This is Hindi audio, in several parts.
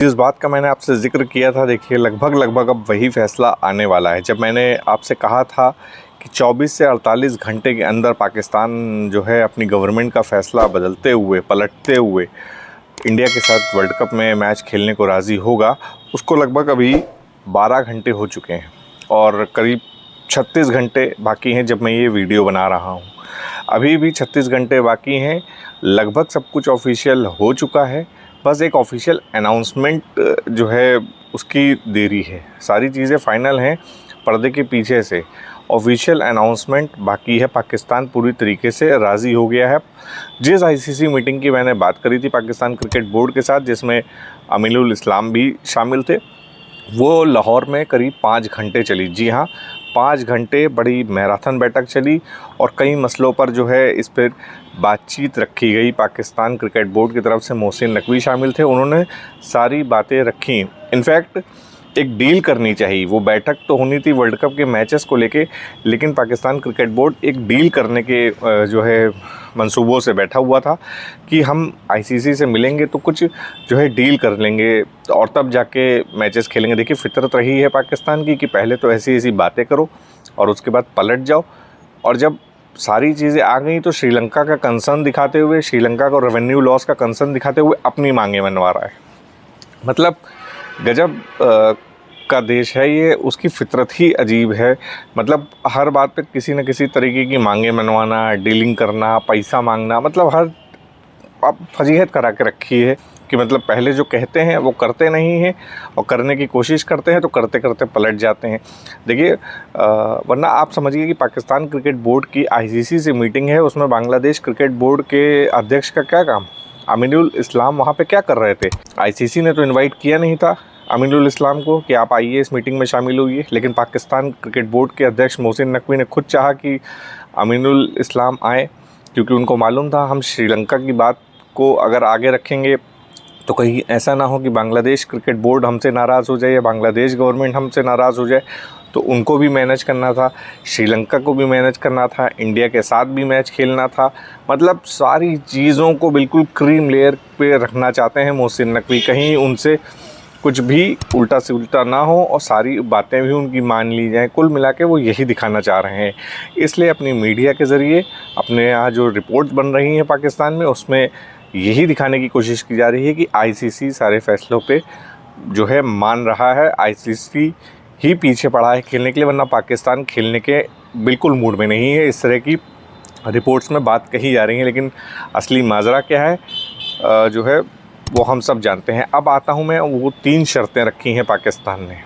जिस बात का मैंने आपसे ज़िक्र किया था, देखिए लगभग अब वही फ़ैसला आने वाला है। जब मैंने आपसे कहा था कि 24 से 48 घंटे के अंदर पाकिस्तान जो है अपनी गवर्नमेंट का फ़ैसला बदलते हुए, पलटते हुए इंडिया के साथ वर्ल्ड कप में मैच खेलने को राज़ी होगा, उसको लगभग अभी 12 घंटे हो चुके हैं और करीब 36 घंटे बाकी हैं जब मैं ये वीडियो बना रहा हूँ। अभी भी 36 घंटे बाकी हैं, लगभग सब कुछ ऑफिशियल हो चुका है। बस एक ऑफिशियल अनाउंसमेंट जो है उसकी देरी है। सारी चीज़ें फ़ाइनल हैं, पर्दे के पीछे से ऑफिशियल अनाउंसमेंट बाकी है। पाकिस्तान पूरी तरीके से राज़ी हो गया है। जिस आईसीसी मीटिंग की मैंने बात करी थी पाकिस्तान क्रिकेट बोर्ड के साथ, जिसमें अमीनुल इस्लाम भी शामिल थे, वो लाहौर में करीब 5 घंटे चली। जी हाँ, 5 घंटे बड़ी मैराथन बैठक चली और कई मसलों पर जो है इस पर बातचीत रखी गई। पाकिस्तान क्रिकेट बोर्ड की तरफ से मोहसिन नकवी शामिल थे, उन्होंने सारी बातें रखी। इनफैक्ट एक डील करनी चाहिए। वो बैठक तो होनी थी वर्ल्ड कप के मैचेस को लेके, लेकिन पाकिस्तान क्रिकेट बोर्ड एक डील करने के जो है मंसूबों से बैठा हुआ था कि हम आईसीसी से मिलेंगे तो कुछ जो है डील कर लेंगे और तब जाके मैचेस खेलेंगे। देखिए, फितरत रही है पाकिस्तान की कि पहले तो ऐसी बातें करो और उसके बाद पलट जाओ, और जब सारी चीज़ें आ गई तो श्रीलंका का कंसर्न दिखाते हुए, श्रीलंका को रेवेन्यू लॉस का कंसर्न दिखाते हुए अपनी मांगें मनवा रहा है। मतलब गजब का देश है ये, उसकी फितरत ही अजीब है। मतलब हर बात पे किसी न किसी तरीके की मांगें मनवाना, डीलिंग करना, पैसा मांगना, मतलब हर आप फजीहत करा के रखी है कि मतलब पहले जो कहते हैं वो करते नहीं हैं और करने की कोशिश करते हैं तो करते करते पलट जाते हैं। देखिए, वरना आप समझिए कि पाकिस्तान क्रिकेट बोर्ड की आईसीसी से मीटिंग है, उसमें बांग्लादेश क्रिकेट बोर्ड के अध्यक्ष का क्या काम? अमीनुल इस्लाम वहाँ पे क्या कर रहे थे? आईसीसी ने तो इनवाइट किया नहीं था अमीनुल इस्लाम को कि आप आइए इस मीटिंग में शामिल होइए, लेकिन पाकिस्तान क्रिकेट बोर्ड के अध्यक्ष मोहसिन नकवी ने खुद चाहा कि अमीनुल इस्लाम आए, क्योंकि उनको मालूम था हम श्रीलंका की बात को अगर आगे रखेंगे तो कहीं ऐसा ना हो कि बांग्लादेश क्रिकेट बोर्ड हमसे नाराज़ हो जाए या बांग्लादेश गवर्नमेंट हमसे नाराज़ हो जाए। तो उनको भी मैनेज करना था, श्रीलंका को भी मैनेज करना था, इंडिया के साथ भी मैच खेलना था। मतलब सारी चीज़ों को बिल्कुल क्रीम लेयर पे रखना चाहते हैं मोहसिन नकवी, कहीं उनसे कुछ भी उल्टा से उल्टा ना हो और सारी बातें भी उनकी मान ली जाएं। कुल मिला के वो यही दिखाना चाह रहे हैं। इसलिए अपनी मीडिया के ज़रिए, अपने यहाँ जो रिपोर्ट्स बन रही हैं पाकिस्तान में, उसमें यही दिखाने की कोशिश की जा रही है कि आईसीसी सारे फैसलों पे जो है मान रहा है, आईसीसी ही पीछे पड़ा है खेलने के लिए, वरना पाकिस्तान खेलने के बिल्कुल मूड में नहीं है। इस तरह की रिपोर्ट्स में बात कही जा रही है, लेकिन असली माजरा क्या है जो है वो हम सब जानते हैं। अब आता हूँ मैं, वो 3 शर्तें रखी हैं पाकिस्तान ने।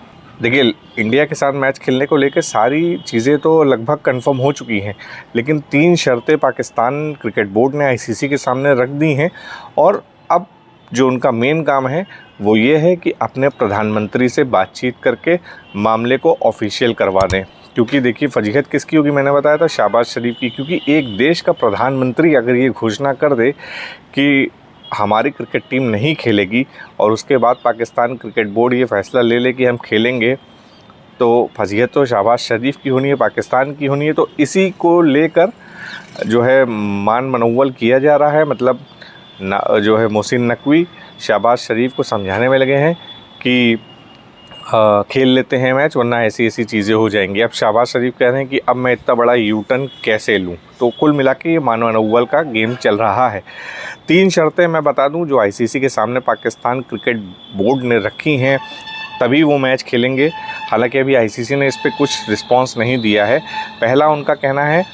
देखिए, इंडिया के साथ मैच खेलने को लेकर सारी चीज़ें तो लगभग कंफर्म हो चुकी हैं, लेकिन 3 शर्तें पाकिस्तान क्रिकेट बोर्ड ने आईसीसी के सामने रख दी हैं। और अब जो उनका मेन काम है वो ये है कि अपने प्रधानमंत्री से बातचीत करके मामले को ऑफिशियल करवा दें। क्योंकि देखिए, फजीहत किसकी होगी? मैंने बताया था शहबाज शरीफ की। क्योंकि एक देश का प्रधानमंत्री अगर ये घोषणा कर दे कि हमारी क्रिकेट टीम नहीं खेलेगी और उसके बाद पाकिस्तान क्रिकेट बोर्ड ये फ़ैसला ले ले कि हम खेलेंगे, तो फजीहत तो शहबाज शरीफ की होनी है, पाकिस्तान की होनी है। तो इसी को लेकर जो है मान मनौवल किया जा रहा है। मतलब जो है मोहसिन नकवी शहबाज शरीफ को समझाने में लगे हैं कि खेल लेते हैं मैच, वरना ऐसी चीज़ें हो जाएंगी। अब शहबाज शरीफ कह रहे हैं कि अब मैं इतना बड़ा यू टर्न कैसे लूँ? तो कुल मिला के ये मान मनौवल का गेम चल रहा है। 3 शर्तें मैं बता दूं जो आईसीसी के सामने पाकिस्तान क्रिकेट बोर्ड ने रखी हैं, तभी वो मैच खेलेंगे। हालांकि अभी आईसीसी ने इस पर कुछ रिस्पांस नहीं दिया है। पहला उनका कहना है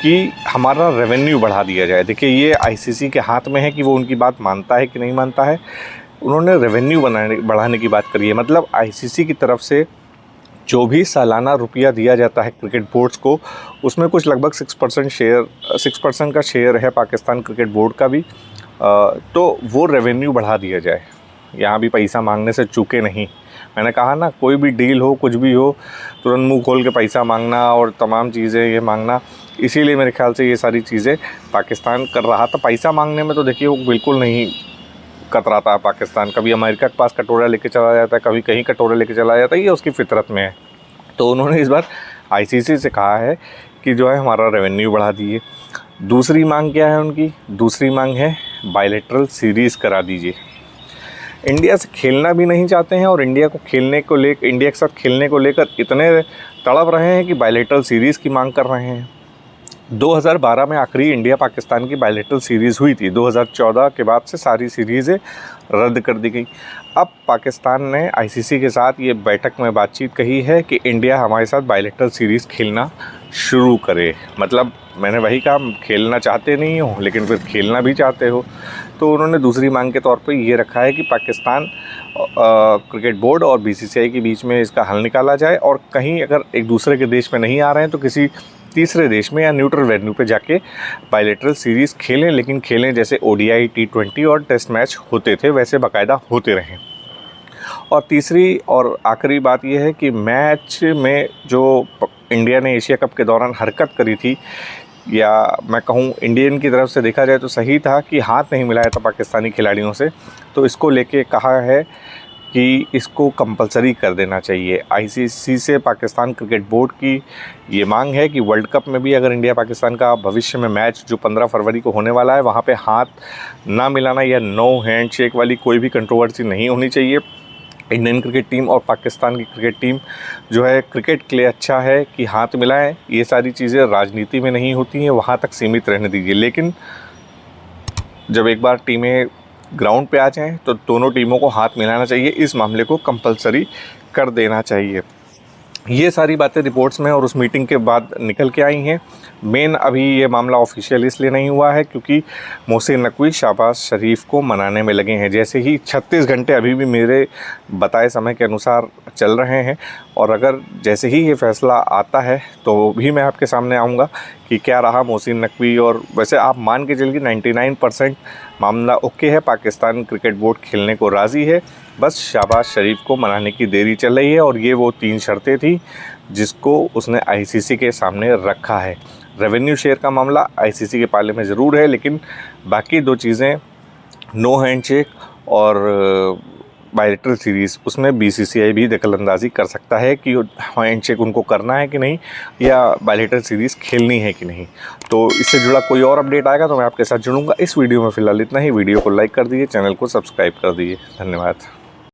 कि हमारा रेवेन्यू बढ़ा दिया जाए। देखिए, ये आईसीसी के हाथ में है कि वो उनकी बात मानता है कि नहीं मानता है। उन्होंने रेवेन्यू बढ़ाने की बात करी है। मतलब आईसीसी की तरफ से जो भी सालाना रुपया दिया जाता है क्रिकेट बोर्ड्स को, उसमें कुछ लगभग 6% का शेयर है पाकिस्तान क्रिकेट बोर्ड का भी। तो वो रेवेन्यू बढ़ा दिया जाए, यहाँ भी पैसा मांगने से चूके नहीं। मैंने कहा ना, कोई भी डील हो, कुछ भी हो, तुरंत मुंह खोल के पैसा मांगना और तमाम चीज़ें ये मांगना, इसीलिए मेरे ख्याल से ये सारी चीज़ें पाकिस्तान कर रहा था। पैसा मांगने में तो देखिए वो बिल्कुल नहीं कतराता है पाकिस्तान। कभी अमेरिका के पास कटोरा लेके चला जाता है, कभी कहीं कटोरा लेके चला जाता है, ये उसकी फितरत में है। तो उन्होंने इस बार आईसीसी से कहा है कि जो है हमारा रेवेन्यू बढ़ा दिए। दूसरी मांग क्या है उनकी? दूसरी मांग है बायलैटरल सीरीज़ करा दीजिए। इंडिया से खेलना भी नहीं चाहते हैं और इंडिया के साथ खेलने को लेकर इतने तड़प रहे हैं कि बायलैटरल सीरीज़ की मांग कर रहे हैं। 2012 में आखिरी इंडिया पाकिस्तान की बायलैटरल सीरीज़ हुई थी। 2014 के बाद से सारी सीरीज़ें रद्द कर दी गई। अब पाकिस्तान ने आईसीसी के साथ ये बैठक में बातचीत कही है कि इंडिया हमारे साथ बायलैटरल सीरीज़ खेलना शुरू करे। मतलब मैंने वही कहा, खेलना चाहते नहीं हो लेकिन फिर खेलना भी चाहते हो। तो उन्होंने दूसरी मांग के तौर पे ये रखा है कि पाकिस्तान क्रिकेट बोर्ड और बीसीसीआई के बीच में इसका हल निकाला जाए और कहीं अगर एक दूसरे के देश में नहीं आ रहे हैं तो किसी तीसरे देश में या न्यूट्रल वेन्यू पे जाके बायलैटरल सीरीज़ खेलें, लेकिन खेलें जैसे ओडीआई, टी20 और टेस्ट मैच होते थे वैसे बाकायदा होते रहें। और तीसरी और आखिरी बात यह है कि मैच में जो इंडिया ने एशिया कप के दौरान हरकत करी थी, या मैं कहूँ इंडियन की तरफ से देखा जाए तो सही था कि हाथ नहीं मिलाया था पाकिस्तानी खिलाड़ियों से, तो इसको लेके कहा है कि इसको कंपलसरी कर देना चाहिए। आईसीसी से पाकिस्तान क्रिकेट बोर्ड की ये मांग है कि वर्ल्ड कप में भी अगर इंडिया पाकिस्तान का भविष्य में मैच जो 15 फरवरी को होने वाला है वहाँ पे हाथ ना मिलाना या नो हैंड शेक वाली कोई भी कंट्रोवर्सी नहीं होनी चाहिए। इंडियन क्रिकेट टीम और पाकिस्तान की क्रिकेट टीम जो है क्रिकेट के लिए अच्छा है कि हाथ मिलाएं। ये सारी चीज़ें राजनीति में नहीं होती हैं, वहाँ तक सीमित रहने दीजिए। लेकिन जब एक बार टीमें ग्राउंड पे आ जाएं तो दोनों टीमों को हाथ मिलाना चाहिए, इस मामले को कंपलसरी कर देना चाहिए। ये सारी बातें रिपोर्ट्स में और उस मीटिंग के बाद निकल के आई हैं। मेन अभी ये मामला ऑफिशियल इसलिए नहीं हुआ है क्योंकि मोहसिन नकवी शहबाज शरीफ को मनाने में लगे हैं। जैसे ही 36 घंटे अभी भी मेरे बताए समय के अनुसार चल रहे हैं और अगर जैसे ही ये फ़ैसला आता है तो भी मैं आपके सामने आऊँगा कि क्या रहा मोहसिन नकवी। और वैसे आप मान के चलिए 99% मामला ओके है, पाकिस्तान क्रिकेट बोर्ड खेलने को राज़ी है, बस शहबाज शरीफ को मनाने की देरी चल रही है। और ये वो 3 शर्तें थी जिसको उसने आईसीसी के सामने रखा है। रेवेन्यू शेयर का मामला आईसीसी के पाले में ज़रूर है, लेकिन बाकी 2 चीज़ें नो हैंडशेक और बायलैटरल सीरीज़, उसमें बीसीसीआई भी दखलंदाजी कर सकता है कि हैंडशेक उनको करना है कि नहीं या बायलैटरल सीरीज़ खेलनी है कि नहीं। तो इससे जुड़ा कोई और अपडेट आएगा तो मैं आपके साथ जुड़ूंगा। इस वीडियो में फ़िलहाल इतना ही। वीडियो को लाइक कर दीजिए, चैनल को सब्सक्राइब कर दीजिए। धन्यवाद।